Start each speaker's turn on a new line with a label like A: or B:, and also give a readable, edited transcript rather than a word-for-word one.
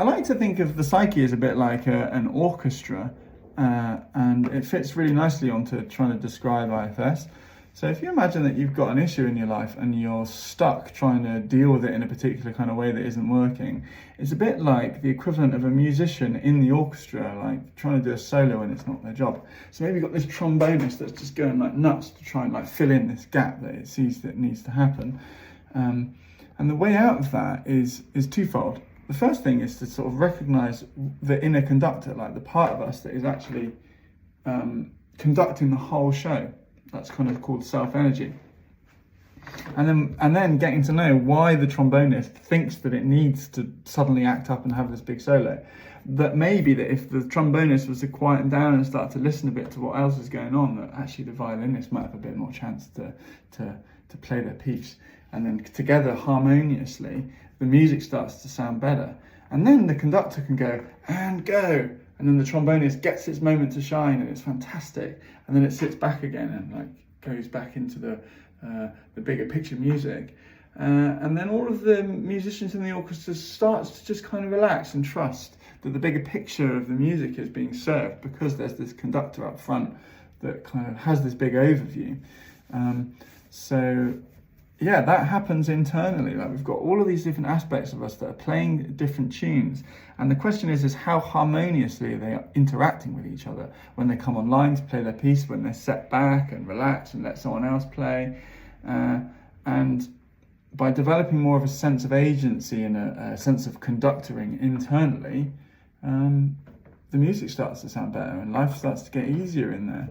A: I like to think of the psyche as a bit like an orchestra, and it fits really nicely onto trying to describe IFS. So if you imagine that you've got an issue in your life and you're stuck trying to deal with it in a particular kind of way that isn't working, it's a bit like the equivalent of a musician in the orchestra, like trying to do a solo when it's not their job. So maybe you've got this trombonist that's just going like nuts to try and like fill in this gap that it sees that needs to happen. And the way out of that is twofold. The first thing is to sort of recognize the inner conductor, like the part of us that is actually conducting the whole show. That's kind of called self-energy. And then getting to know why the trombonist thinks that it needs to suddenly act up and have this big solo. That maybe that if the trombonist was to quieten down and start to listen a bit to what else is going on, that actually the violinist might have a bit more chance to play their piece. And then together harmoniously, the music starts to sound better. And then the conductor can go, and go. And then the trombonist gets its moment to shine and it's fantastic. And then it sits back again and like goes back into the bigger picture music. And then all of the musicians in the orchestra starts to just kind of relax and trust that the bigger picture of the music is being served because there's this conductor up front that kind of has this big overview. So yeah, that happens internally. Like we've got all of these different aspects of us that are playing different tunes. And the question is how harmoniously are they interacting with each other when they come online to play their piece, when they're set back and relax and let someone else play. And by developing more of a sense of agency and a sense of conductoring internally, the music starts to sound better and life starts to get easier in there.